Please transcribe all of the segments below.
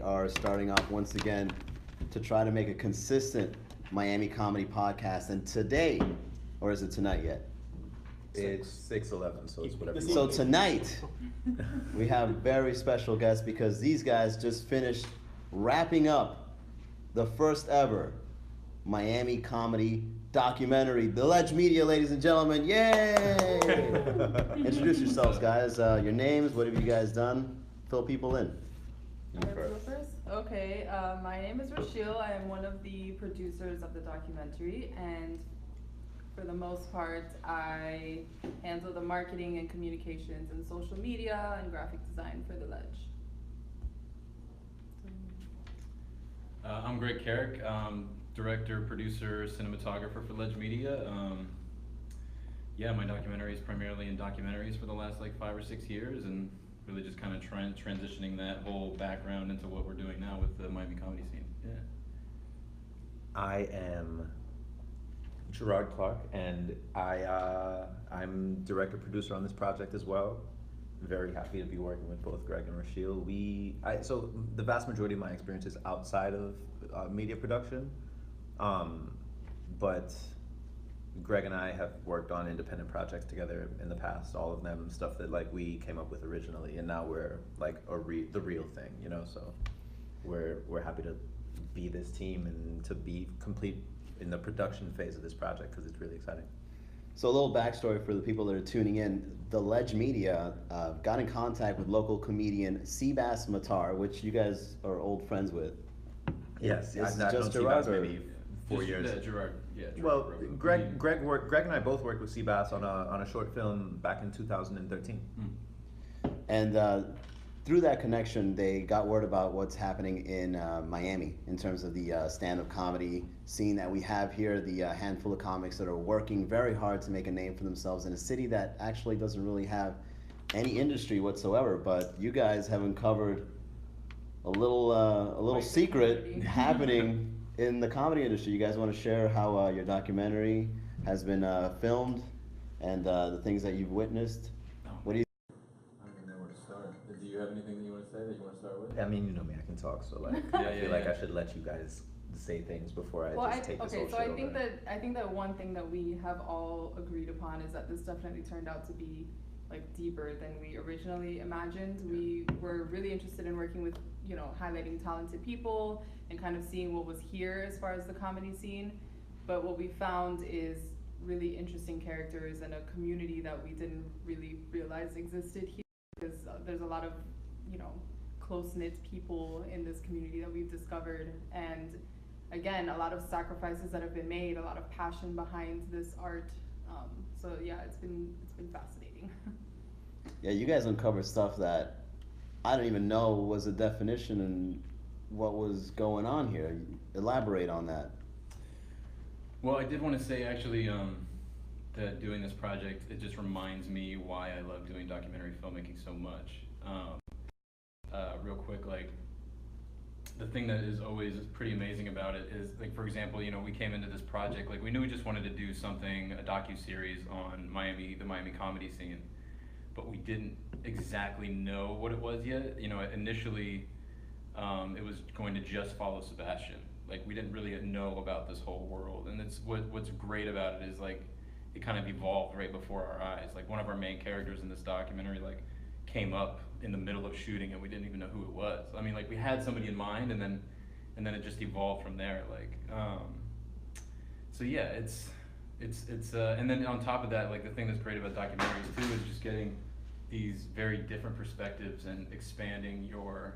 we are starting off once again to try to make a consistent Miami comedy podcast. And today, or is it tonight yet? It's 6:11, so it's whatever. So tonight, we have very special guests because these guys just finished wrapping up the first ever Miami comedy documentary, The Ledge Media, ladies and gentlemen. Yay! Introduce yourselves, guys. Your names, what have you guys done? Fill people in. I have to go first? Okay, my name is Rochelle. I am one of the producers of the documentary, and for the most part, I handle the marketing and communications and social media and graphic design for The Ledge. I'm Greg Carrick, director, producer, cinematographer for Ledge Media. Yeah, my documentary is primarily in documentaries for the last like 5 or 6 years, and really just kind of transitioning that whole background into what we're doing now with the Miami comedy scene. Yeah. I am Gerard Clark, and I'm director producer on this project as well. Very happy to be working with both Greg and Rochelle. So the vast majority of my experience is outside of media production, but Greg and I have worked on independent projects together in the past. All of them stuff that like we came up with originally, and now we're like the real thing, you know. So we're happy to be this team and to be complete in the production phase of this project because it's really exciting. So a little backstory for the people that are tuning in. The Ledge Media got in contact with local comedian Seabass Matar, which you guys are old friends with. Yes, Is I've just known Gerard Seabass or- maybe 4 years. Gerard, yeah. Gerard Well, Rogan. Greg and I both worked with Seabass on a short film back in 2013. And through that connection, they got word about what's happening in Miami in terms of the stand-up comedy scene that we have here, the handful of comics that are working very hard to make a name for themselves in a city that actually doesn't really have any industry whatsoever. But you guys have uncovered a little Quite the secret community. happening in the comedy industry. You guys want to share how your documentary has been filmed and the things that you've witnessed? What do you? I don't even know where to start. Do you have anything that you want to say that you want to start with? I mean, you know me, I can talk, so like I feel like I should let you guys say things before I just take this whole so shit I think that one thing that we have all agreed upon is that this definitely turned out to be like deeper than we originally imagined. We were really interested in working with, you know, highlighting talented people and kind of seeing what was here as far as the comedy scene. But what we found is really interesting characters and a community that we didn't really realize existed here, because there's a lot of, you know, close-knit people in this community that we've discovered, and again, a lot of sacrifices that have been made, a lot of passion behind this art. So yeah, it's been fascinating. Yeah, you guys uncovered stuff that I don't even know was a definition and what was going on here. Elaborate on that. Well, I did want to say actually that doing this project, it just reminds me why I love doing documentary filmmaking so much. Real quick, like the thing that is always pretty amazing about it is, like, for example, you know, we came into this project, like we knew we just wanted to do something, a docu-series on the Miami comedy scene, but we didn't exactly know what it was yet. You know, initially it was going to just follow Sebastian. Like we didn't really know about this whole world, and it's what's great about it is like it kind of evolved right before our eyes. Like one of our main characters in this documentary like came up in the middle of shooting and we didn't even know who it was. I mean, like we had somebody in mind, and then it just evolved from there. Like so yeah, it's and then on top of that, like the thing that's great about documentaries too is just getting these very different perspectives and expanding your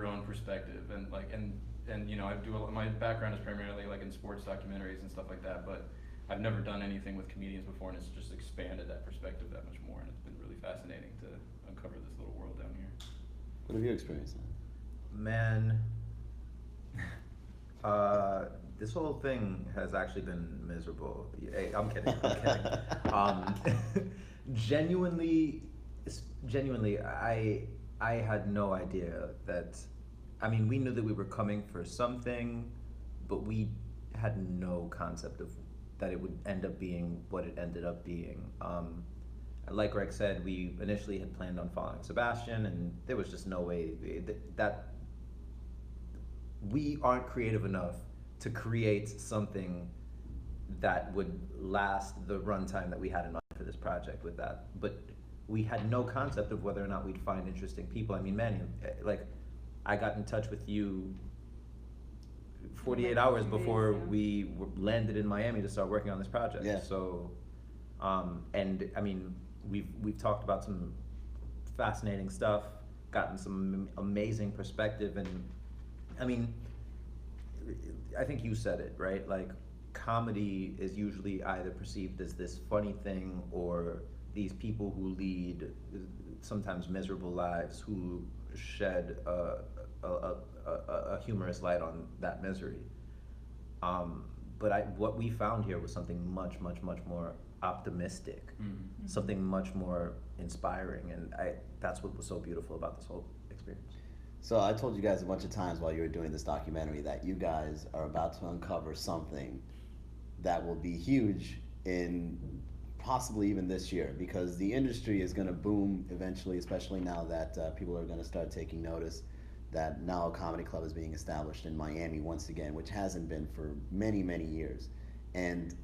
own perspective, and like and you know, my background is primarily like in sports documentaries and stuff like that, but I've never done anything with comedians before, and it's just expanded that perspective that much more, and it's been really fascinating to uncover this little world down here. What have you experienced? Man, this whole thing has actually been miserable. Hey, I'm kidding. Genuinely, I had no idea that. I mean, we knew that we were coming for something, but we had no concept of that it would end up being what it ended up being. Like Greg said, we initially had planned on following Sebastian, and there was just no way that we aren't creative enough to create something that would last the runtime that we had in mind for this project with that. But we had no concept of whether or not we'd find interesting people. I mean, Manny, like, I got in touch with you 48 hours before we landed in Miami to start working on this project. Yeah. So, and I mean, we've talked about some fascinating stuff, gotten some amazing perspective, and I mean, I think you said it, right? Like, comedy is usually either perceived as this funny thing, or these people who lead sometimes miserable lives who shed a humorous light on that misery. But what we found here was something much more optimistic, something much more inspiring, and that's what was so beautiful about this whole experience. So I told you guys a bunch of times while you were doing this documentary that you guys are about to uncover something that will be huge in possibly even this year, because the industry is going to boom eventually, especially now that people are going to start taking notice that now a comedy club is being established in Miami once again, which hasn't been for many years. And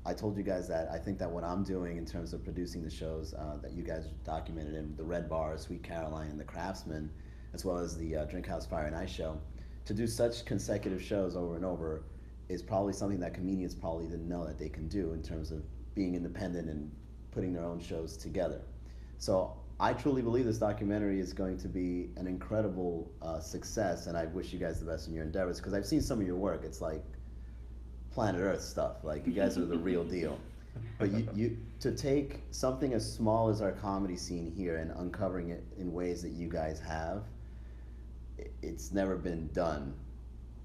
I told you guys that I think that what I'm doing in terms of producing the shows that you guys documented in the Red Bar, Sweet Caroline, and the Craftsman, as well as the Drink House Fire and Ice show, to do such consecutive shows over and over is probably something that comedians probably didn't know that they can do in terms of being independent and putting their own shows together. So I truly believe this documentary is going to be an incredible success, and I wish you guys the best in your endeavors, because I've seen some of your work. It's like planet Earth stuff. Like, you guys are the real deal. But you to take something as small as our comedy scene here and uncovering it in ways that you guys have, it's never been done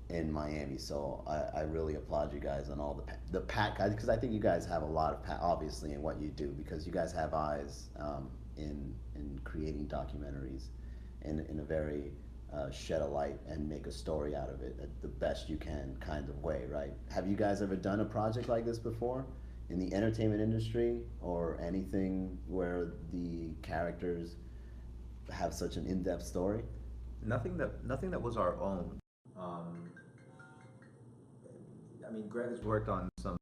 in Miami. So I really applaud you guys on all the pat guys, because I think you guys have a lot of obviously in what you do, because you guys have eyes in creating documentaries in a very shed a light and make a story out of it the best you can kind of way, right? Have you guys ever done a project like this before in the entertainment industry, or anything where the characters have such an in-depth story? Nothing that was our own. I mean, Greg has worked on some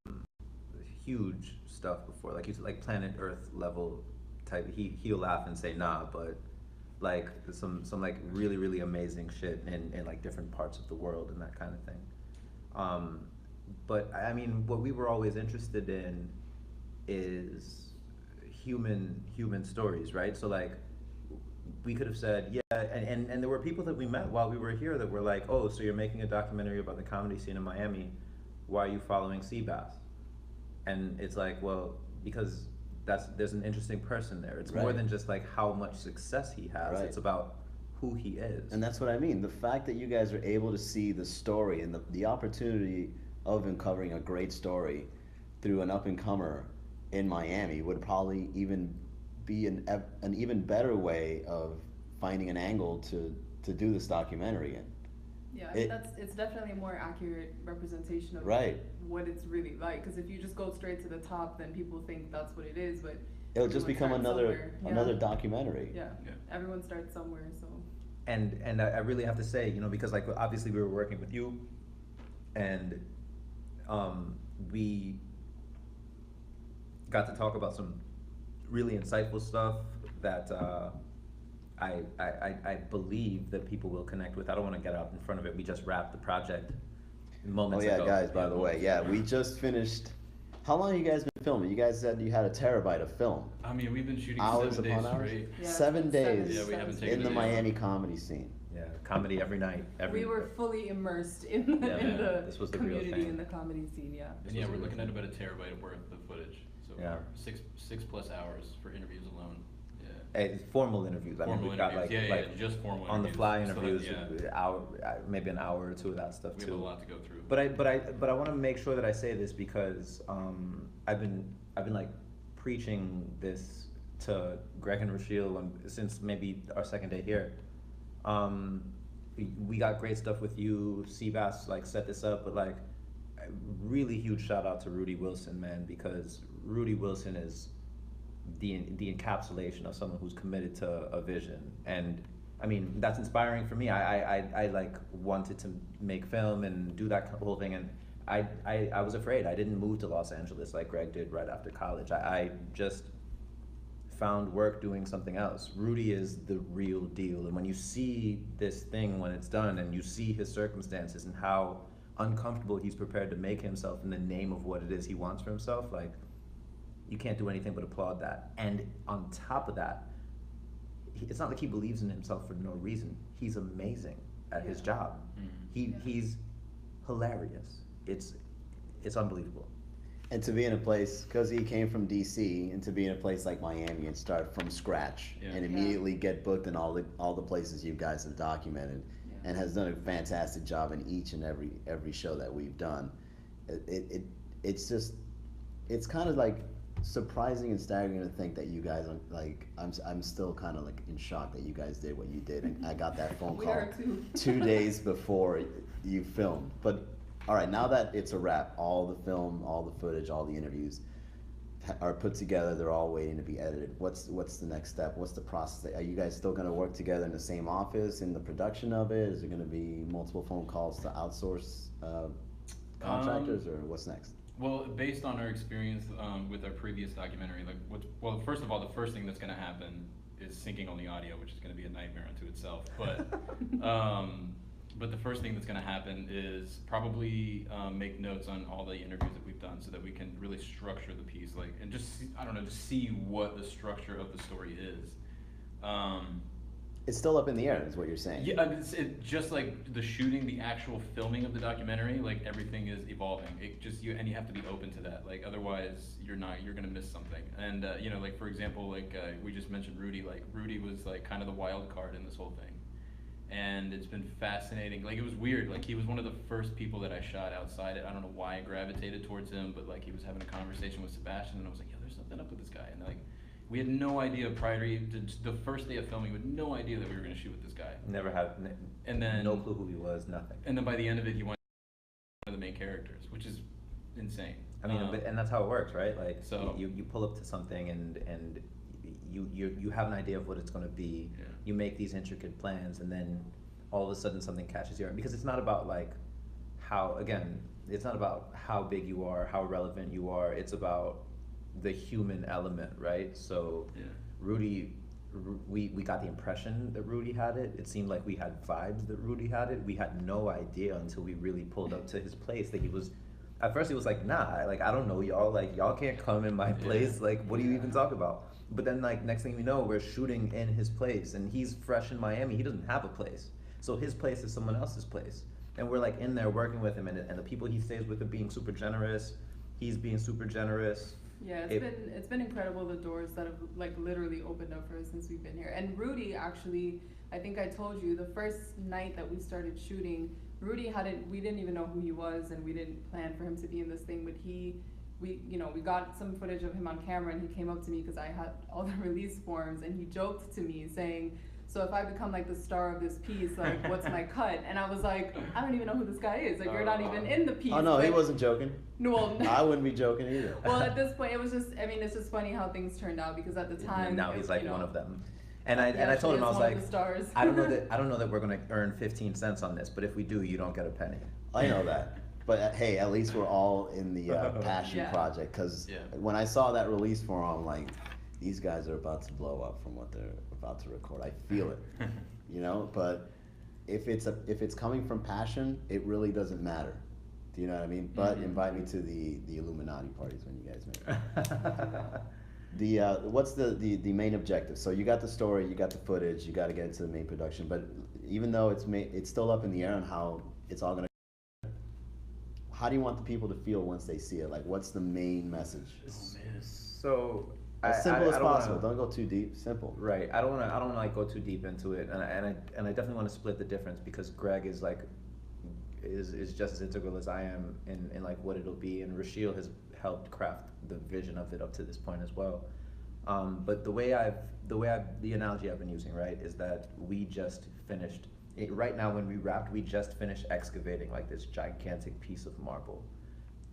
huge stuff before, like he's like planet Earth level type. He'll laugh and say nah, but like some like really amazing shit in like different parts of the world and that kind of thing. But I mean, what we were always interested in is human stories, right? So like, we could have said, yeah, and there were people that we met while we were here that were like, oh, so you're making a documentary about the comedy scene in Miami, why are you following Seabass? And it's like, well, because there's an interesting person there. It's more Right. than just like how much success he has. Right. It's about who he is. And that's what I mean. The fact that you guys are able to see the story and the opportunity of uncovering a great story through an up-and-comer in Miami would probably even be an even better way of finding an angle to do this documentary in. Yeah, It- it's definitely a more accurate representation of Right. what it's really like. Because if you just go straight to the top, then people think that's what it is. But It'll just everyone become starts another somewhere. another documentary. Yeah. Yeah. Everyone starts somewhere. So And I really have to say, you know, because like obviously we were working with you, and we got to talk about some really insightful stuff that I believe that people will connect with. I don't want to get out in front of it. We just wrapped the project Oh moments yeah, ago. guys, by the way, yeah, we just finished. How long have you guys been filming? You guys said you had a terabyte of film. I mean, we've been shooting Hours 7 days upon hours? straight. Yeah, 7 days Yeah, we haven't taken in a the day Miami off. comedy scene. Yeah, comedy every night. we were fully immersed in Yeah, in the this was the real community thing. in the comedy scene. Yeah. And yeah, we're looking at about a terabyte worth of footage. So Yeah. 6 plus hours for interviews alone. Yeah. Formal interviews. I mean, Formal we've got like, interviews. like just formal on the interviews. fly So, interviews, yeah. maybe an hour or two of that stuff We too. have a lot to go through. But I want to make sure that I say this because I've been like preaching this to Greg and Rachel since maybe our second day here. We got great stuff with you. Seabass like set this up, but like a really huge shout out to Rudy Wilson, man, because Rudy Wilson is the encapsulation of someone who's committed to a vision, and I mean, that's inspiring for me. I like wanted to make film and do that whole thing, and I was afraid. I didn't move to Los Angeles like Greg did right after college. I just found work doing something else. Rudy is the real deal, and when you see this thing when it's done, and you see his circumstances and how uncomfortable he's prepared to make himself in the name of what it is he wants for himself, like, you can't do anything but applaud that. And on top of that, it's not like he believes in himself for no reason. He's amazing at his job. He's hilarious. It's unbelievable. And to be in a place, because he came from DC, and to be in a place like Miami and start from scratch Yeah. and immediately get booked in all the places you guys have documented, and has done a fantastic job in each and every show that we've done. It's just, it's kind of like surprising and staggering to think that you guys are like, I'm still kind of like in shock that you guys did what you did, and I got that phone We call are too. 2 days before you filmed. But all right, now that it's a wrap, all the film, all the footage, all the interviews are put together. They're all waiting to be edited. What's the next step? What's the process? Are you guys still going to work together in the same office in the production of it? Is there going to be multiple phone calls to outsource contractors, or what's next? Well, based on our experience with our previous documentary, well, first of all, the first thing that's going to happen is syncing on the audio, which is going to be a nightmare unto itself. But the first thing that's going to happen is probably make notes on all the interviews that we've done, so that we can really structure the piece, and just see, I don't know, just see what the structure of the story is. It's still up in the air, is what you're saying. Yeah, just like the shooting, the actual filming of the documentary, like everything is evolving. And you have to be open to that. Like otherwise, you're gonna miss something. And like for example, we just mentioned Rudy. Like Rudy was like kind of the wild card in this whole thing, and it's been fascinating. Like it was weird. Like he was one of the first people that I shot outside. I don't know why I gravitated towards him, but like he was having a conversation with Sebastian, and I was like, yeah, there's something up with this guy. And like, we had no idea prior to the first day of filming. We had no idea that we were going to shoot with this guy. Never had, And then no clue who he was, nothing. And then by the end of it, he went one of the main characters, which is insane. I mean, and that's how it works, right? Like, So- you pull up to something, and you have an idea of what it's going to be. Yeah. You make these intricate plans, and then all of a sudden something catches your eye. Because it's not about like it's not about how big you are, how relevant you are. It's about the human element, right? So Yeah. Rudy, we got the impression that Rudy had it. It seemed like we had vibes that Rudy had it. We had no idea until we really pulled up to his place that he was. At first he was like, nah, like I don't know y'all, like y'all can't come in my place, like what do you even talk about? But then like next thing we know, we're shooting in his place, and he's fresh in Miami. He doesn't have a place, so his place is someone else's place, and we're like in there working with him, and the people he stays with are being super generous. He's being super generous. Yeah, it's been incredible, the doors that have like literally opened up for us since we've been here. And Rudy, actually, I think I told you the first night that we started shooting, we didn't even know who he was, and we didn't plan for him to be in this thing, but we got some footage of him on camera, and he came up to me because I had all the release forms, and he joked to me saying, so if I become like the star of this piece, like what's my cut? And I was like, I don't even know who this guy is. Like you're not even in the piece. Oh no, he Like, wasn't joking. no, I wouldn't be joking either. well, at this point, it was just, I mean, it's just funny how things turned out, because at the time, And now he's like you know, one of them. And he I told actually him, I is was one of like, the stars. I don't know that we're gonna earn 15 cents on this, but if we do, you don't get a penny. I know that. But hey, at least we're all in the passion Yeah. project, because Yeah. when I saw that release form, I'm like, these guys are about to blow up from what they're about to record. I feel it, But if it's coming from passion, it really doesn't matter. Do you know what I mean? But invite me to the Illuminati parties when you guys make it. What's the main objective? So you got the story, you got the footage, you got to get into the main production. But even though it's still up in the air on how it's all gonna. How do you want the people to feel once they see it? Like, what's the main message? So As simple as don't possible. wanna- Don't go too deep. Simple. Right. I don't wanna like go too deep into it, and I definitely want to split the difference, because Greg is like is just as integral as I am in like what it'll be, and Rasheal has helped craft the vision of it up to this point as well. But the analogy I've been using, right, is that we just finished. Right now, when we wrapped, we just finished excavating like this gigantic piece of marble,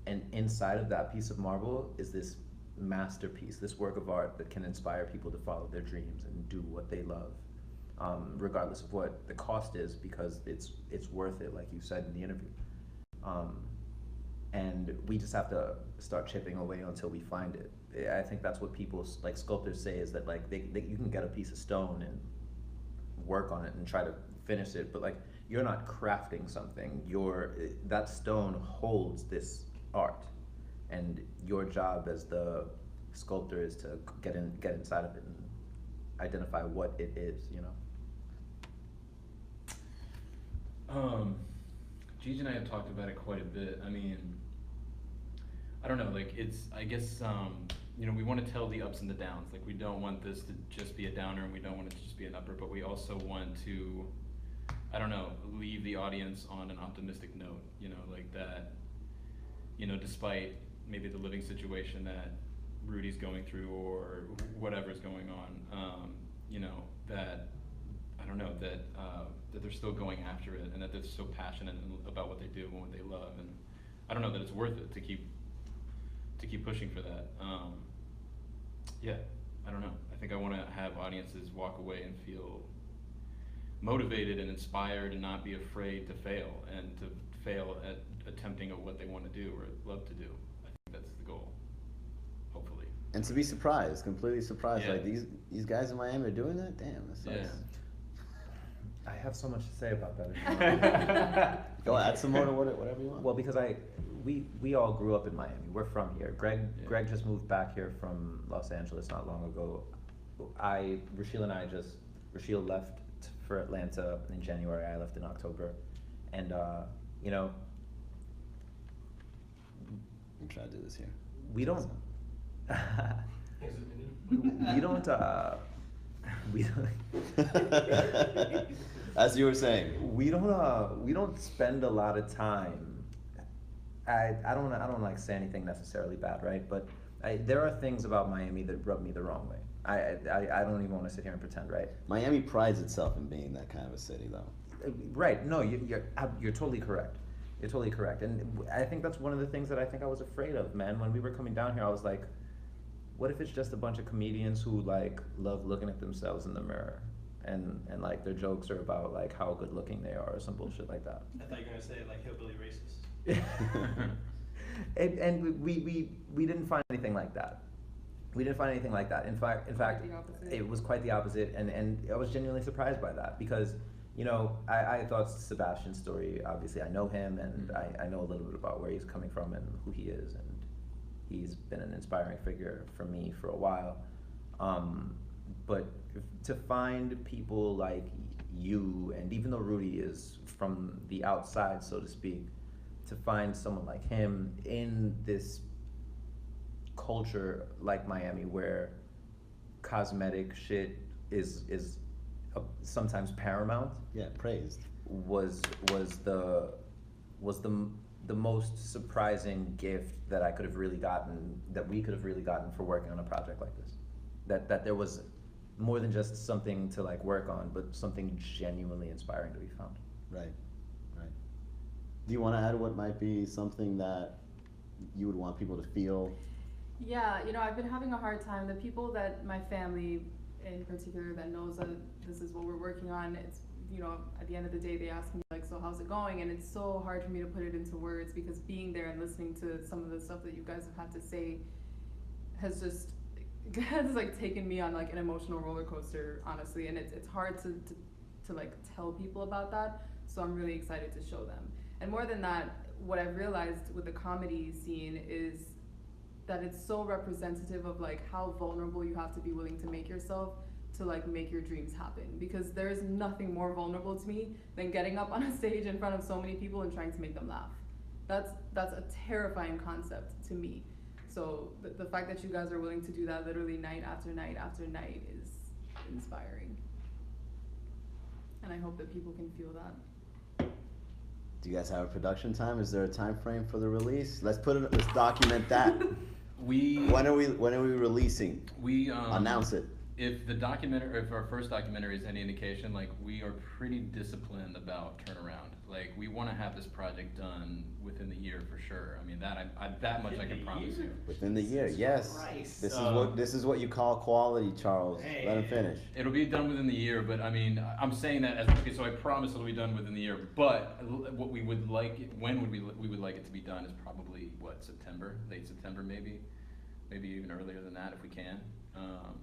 and inside of that piece of marble is this masterpiece, this work of art that can inspire people to follow their dreams and do what they love. regardless of what the cost is, because it's worth it, like you said in the interview. And we just have to start chipping away until we find it. I think that's what people, like sculptors, say, is that like you can get a piece of stone and work on it and try to finish it, but like you're not crafting something. That stone holds this art, and your job as the sculptor is to get inside of it and identify what it is, you know. Gigi and I have talked about it quite a bit. I mean, I don't know, like I guess, you know, we want to tell the ups and the downs. Like, we don't want this to just be a downer, and we don't want it to just be an upper, but we also want to, I don't know, leave the audience on an optimistic note, you know, like that, you know, despite maybe the living situation that Rudy's going through or whatever's going on, you know, that, I don't know, that they're still going after it, and that they're so passionate about what they do and what they love, and I don't know, that it's worth it to keep pushing for that. Yeah, I don't know. I think I want to have audiences walk away and feel motivated and inspired, and not be afraid to fail, and to fail at attempting at what they want to do or love to do. I think that's the goal, hopefully. And to be surprised, completely surprised, Yeah. like these guys in Miami are doing that? Damn, that sucks. Yeah. I have so much to say about that. Go add some more to whatever you want. Well, because we all grew up in Miami. We're from here. Greg just moved back here from Los Angeles not long ago. Rachel left for Atlanta in January. I left in October, and you know, I'm trying to do this here. we don't. We don't. As you were saying. We don't spend a lot of time. I don't like say anything necessarily bad, right? But there are things about Miami that rub me the wrong way. I don't even want to sit here and pretend, right? Miami prides itself in being that kind of a city, though. Right. No, you're totally correct. You're totally correct. And I think that's one of the things that I think I was afraid of, man. When we were coming down here, I was like, what if it's just a bunch of comedians who like love looking at themselves in the mirror, and like their jokes are about like how good looking they are or some bullshit like that. I thought you were gonna say like hillbilly racist. And we didn't find anything like that. We didn't find anything like that. In fact, the opposite. it was quite the opposite, and I was genuinely surprised by that, because, you know, I thought Sebastian's story, obviously I know him, and I know a little bit about where he's coming from and who he is, and he's been an inspiring figure for me for a while. But to find people like you, and even though Rudy is from the outside, so to speak, to find someone like him in this culture like Miami, where cosmetic shit is sometimes paramount, Yeah, praised. was the most surprising gift that I could have really gotten, that we could have really gotten for working on a project like this. That there was more than just something to like work on, but something genuinely inspiring to be found. Right, right. Do you want to add what might be something that you would want people to feel? Yeah, you know, I've been having a hard time. The people that my family in particular that knows that this is what we're working on, it's, you know, at the end of the day, they ask me like, so how's it going? And it's so hard for me to put it into words, because being there and listening to some of the stuff that you guys have had to say has just, has like taken me on like an emotional roller coaster, honestly. And it's hard to like tell people about that. So I'm really excited to show them. And more than that, what I've realized with the comedy scene is that it's so representative of like how vulnerable you have to be willing to make yourself to like make your dreams happen. Because there is nothing more vulnerable to me than getting up on a stage in front of so many people and trying to make them laugh. That's a terrifying concept to me. So the fact that you guys are willing to do that literally night after night after night is inspiring. And I hope that people can feel that. Do you guys have a production time? Is there a time frame for the release? Let's document that. When are we releasing? We Announce it. If our first documentary is any indication, like, we are pretty disciplined about turnaround. Like, like, we wanna have this project done within the year for sure. I mean, that much I can promise you. Within the year, yes. Christ. This is what you call quality, Charles. Hey. Let him finish. It'll be done within the year, but I mean, I'm saying that as, okay, so I promise it'll be done within the year, but what we would like, we would like it to be done is probably, what, September, late September maybe even earlier than that if we can.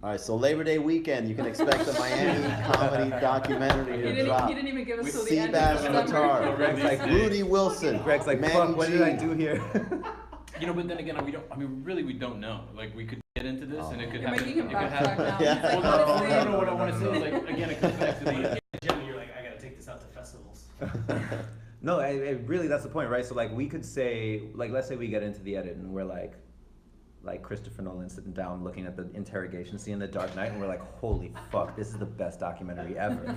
All right, so Labor Day weekend, you can expect the Miami comedy documentary to drop. He didn't even give us With till the end of Seabass December. Matar, Greg's like, Rudy Wilson, Greg's like, Manny fuck, what did I G. do here? You know, but then again, we don't know. Like, we could get into this and it could You're happen. making him It could backtrack happen. now. Yeah. He's like, Well, honestly, no, what I wanna say is, like, again, it comes back to the, Generally, you're like, I gotta take this out to festivals. No, really, that's the point, right? So like, we could say, like, let's say we get into the edit and we're like Christopher Nolan sitting down looking at the interrogation scene in The Dark Knight, and we're like, holy fuck, this is the best documentary ever.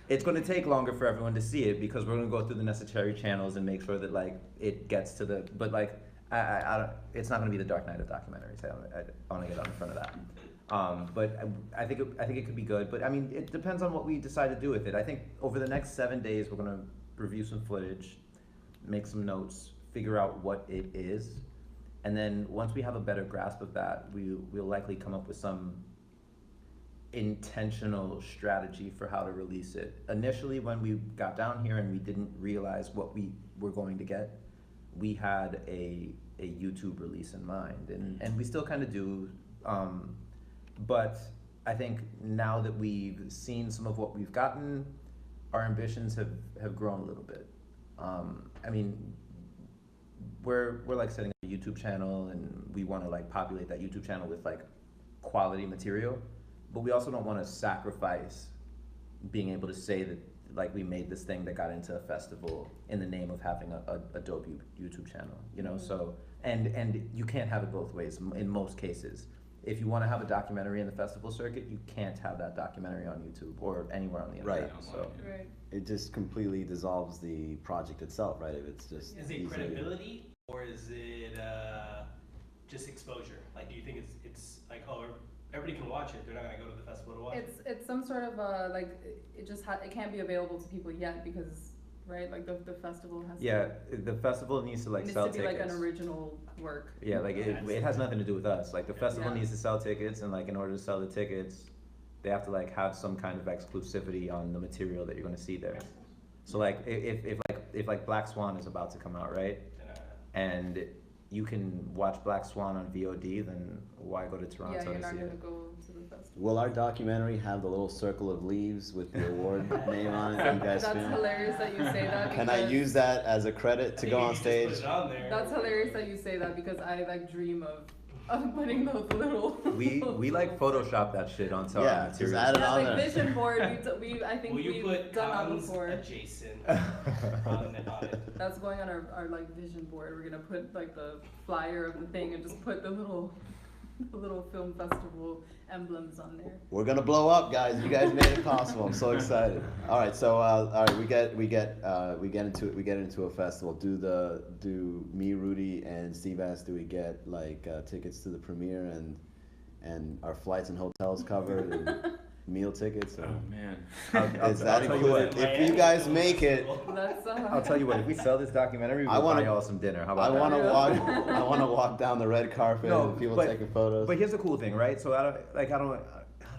It's going to take longer for everyone to see it because we're going to go through the necessary channels and make sure that like it gets to the, but like, I don't, it's not going to be The Dark Knight of documentaries. I want to get out in front of that. But I think it could be good. But I mean, it depends on what we decide to do with it. I think over the next 7 days, we're going to review some footage, make some notes, figure out what it is. And then once we have a better grasp of that, we'll likely come up with some intentional strategy for how to release it. Initially, when we got down here and we didn't realize what we were going to get, we had a YouTube release in mind, and we still kind of do. But I think now that we've seen some of what we've gotten, our ambitions have grown a little bit. I mean, we're like setting up a YouTube channel, and we want to like populate that YouTube channel with like quality material, but we also don't want to sacrifice being able to say that like we made this thing that got into a festival in the name of having a dope YouTube channel, you know. So and you can't have it both ways in most cases. If you want to have a documentary in the festival circuit, you can't have that documentary on YouTube or anywhere on the internet. Right. So Right. It just completely dissolves the project itself, right? If it's just Is it easily- credibility or is it just exposure? Like, do you think it's like, oh, everybody can watch it, they're not gonna go to the festival to watch it? It's some sort of like it can't be available to people yet because like the festival has yeah, the festival needs to it like needs sell to be tickets. like an original work. Yeah, like it has nothing to do with us. Like the festival Yeah. needs to sell tickets, and like in order to sell the tickets, they have to like have some kind of exclusivity on the material that you're going to see there. So like if Black Swan is about to come out, right? And you can watch Black Swan on VOD, then why go to Toronto Yeah, you're to not see gonna it? go to the festival. Will our documentary have the little circle of leaves with the award name on it? You guys That's feel? hilarious that you say that. Can I because- use that as a credit to go on stage? Put it on there. That's hilarious that you say that because I like dream of putting those little. We like Photoshop that shit onto Yeah, our just material. add it Yeah, on like there. vision board. I think Will you we've put done that cons before. adjacent on it? That's going on our like vision board. We're gonna put like the flyer of the thing and just put the little film festival emblems on there. We're gonna blow up, guys. You guys made it possible. I'm so excited. All right, so all right, we get into a festival. Do me, Rudy, and Seabass, do we get like tickets to the premiere and our flights and hotels covered and meal tickets? Or, Oh man. is that I'll tell you included? what. If you guys make it, That's I'll tell you what. If we sell this documentary, I we'll wanna- buy y'all some dinner. How I about want that? to walk. I want to walk down the red carpet and people taking photos. But here's the cool thing, right? So I don't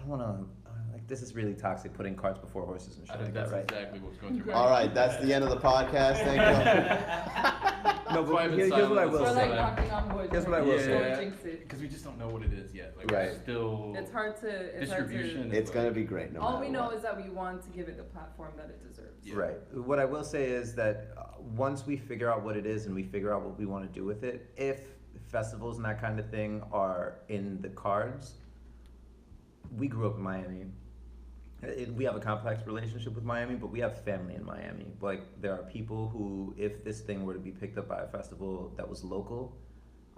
want to. Like, this is really toxic, putting carts before horses and I shit think like that, that's right? exactly what's going through my All mind. right, that's the end of the podcast. Thank you. No, That's why I've but been here's what I silent. will We're like say. knocking on wood. Here's what I right? will Don't say. jinx it. Because we just don't know what it is yet. Like Right. we're still It's hard to. It's distribution. Hard It's gonna be great. No all matter we know what. is that we want to give it the platform that it deserves. Yeah. Right. What I will say is that once we figure out what it is and we figure out what we want to do with it, if festivals and that kind of thing are in the cards, we grew up in Miami. We have a complex relationship with Miami, but we have family in Miami. Like, there are people who, if this thing were to be picked up by a festival that was local,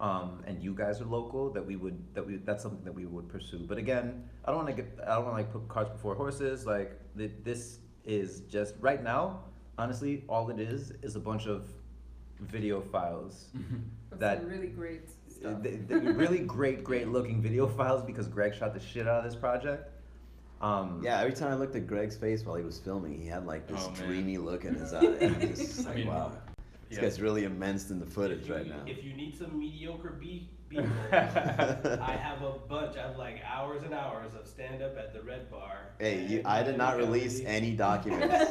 and you guys are local, that's something that we would pursue. But again, I don't want to like put carts before horses. Like, this is just right now. Honestly, all it is a bunch of video files. That's That- some really great stuff. The really great looking video files because Greg shot the shit out of this project. Yeah, every time I looked at Greg's face while he was filming, he had like this Oh, man. dreamy look in his eye. And I was just I like, mean, wow, this yeah. guy's really immersed in the footage right now. If you need some mediocre B-roll, I have a bunch. I have like hours and hours of stand-up at the Red Bar. Hey, and I did not release any documents.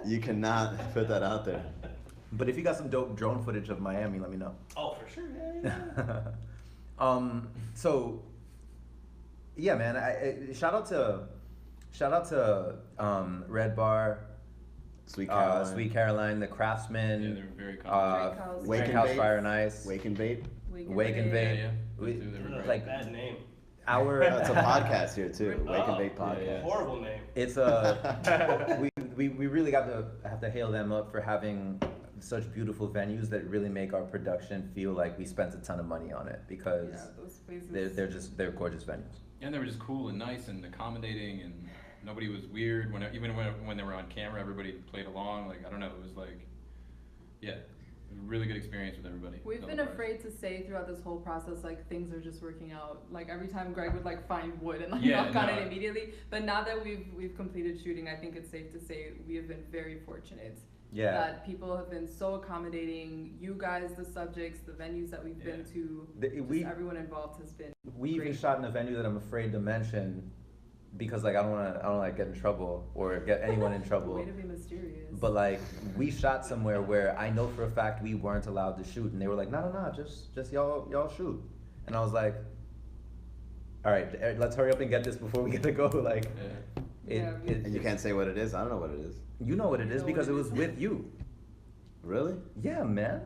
You cannot put that out there. But if you got some dope drone footage of Miami, let me know. Oh, for sure. Yeah. So yeah, man. Shout out to Red Bar, Sweet Caroline. Sweet Caroline, the Craftsman, Yeah, they're very complimentary. House. Wake Drink and House Bake. Fire and Ice, Wake and Bait. Wake and Bake. Yeah, We- those two, they were Ugh, great. like bad name. our It's a podcast here too. Wake and Oh, Bake podcast. yeah. Horrible name. it's we really have to hail them up for having such beautiful venues that really make our production feel like we spent a ton of money on it, because Yeah, those places. they're gorgeous venues. And they were just cool and nice and accommodating, and nobody was weird. Even when they were on camera, everybody played along. Like, I don't know, it was like, yeah, it was a really good experience with everybody. We've been afraid to say throughout this whole process, like, things are just working out. Like, every time Greg would like find wood and like Yeah, knock on no. it immediately. But now that we've completed shooting, I think it's safe to say we have been very fortunate. Yeah. That people have been so accommodating. You guys, the subjects, the venues that we've been Yeah. to, We everyone involved has been. we even great. shot in a venue that I'm afraid to mention, because like I don't like get in trouble or get anyone in trouble. Way to be mysterious. But like, we shot somewhere where I know for a fact we weren't allowed to shoot, and they were like, no, just y'all shoot. And I was like, all right, let's hurry up and get this before we gotta go. Like, Yeah. And you can't say what it is. I don't know what it is. You know what it You is know because what it it was is. with you. Really? Yeah, man.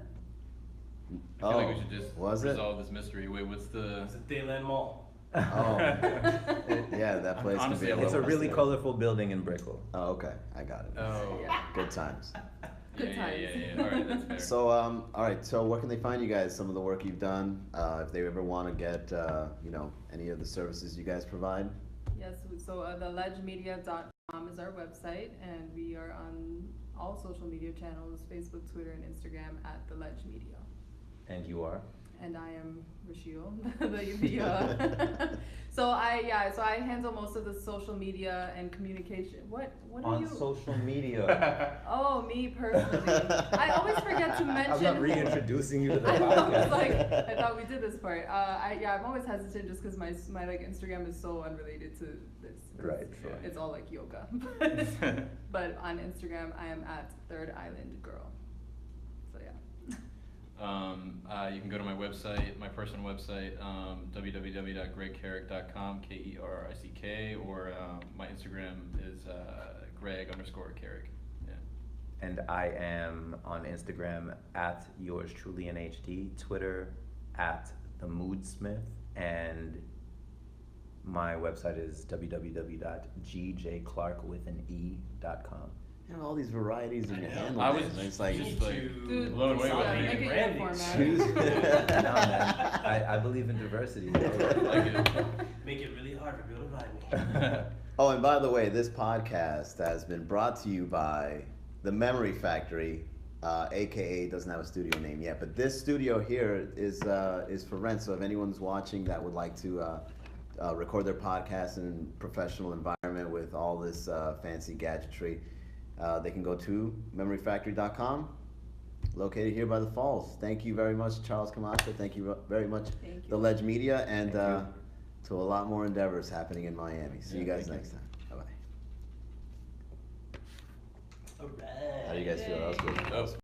I feel like we should just was it? resolve this mystery. Wait, what's the? It's at Dayland Mall. Oh. Yeah, that place can Honestly, be a It's a little really mysterious. colorful building in Brickell. Oh, okay, I got it. Oh. Yeah. Good times. Good times. Yeah. All right, that's fair. So, all right. So, where can they find you guys? Some of the work you've done. If they ever want to get, any of the services you guys provide. Yes, so theledgemedia.com is our website, and we are on all social media channels, Facebook, Twitter, and Instagram at The Ledge Media. And you are? And I am Rashil, so I handle most of the social media and communication. What are On you? social media. Oh, me personally. I always forget to mention. I'm not reintroducing you to the I know, podcast. it's like, I thought we did this part. I'm always hesitant just because my like Instagram is so unrelated to this. Right, sure. It's all like yoga. But on Instagram, I am at Third Island Girl. So yeah. You can go to my website, my personal website, www.gregcarrick.com, KERRICK, or my Instagram is Greg_Carrick. Yeah. And I am on Instagram at yours truly in HD, Twitter at the Moodsmith, and my website is www.gjclarkwithane.com. You know, all these varieties in your I know. handle. I names, was and it's like, just like Dude, blown away yeah, with make it. it your Branding. format. No, man. I believe in diversity. Like it. Make it really hard for people to find me. oh, and by the way, this podcast has been brought to you by the Memory Factory, aka doesn't have a studio name yet, but this studio here is for rent. So if anyone's watching that would like to record their podcast in a professional environment with all this fancy gadgetry, they can go to memoryfactory.com, located here by the Falls. Thank you very much, Charles Camacho. Thank you very much, Thank you. The Ledge Media, and Thank to a lot more endeavors happening in Miami. See you Yeah, guys thank next time. Bye bye. All right. How do you guys feel? That was good. That was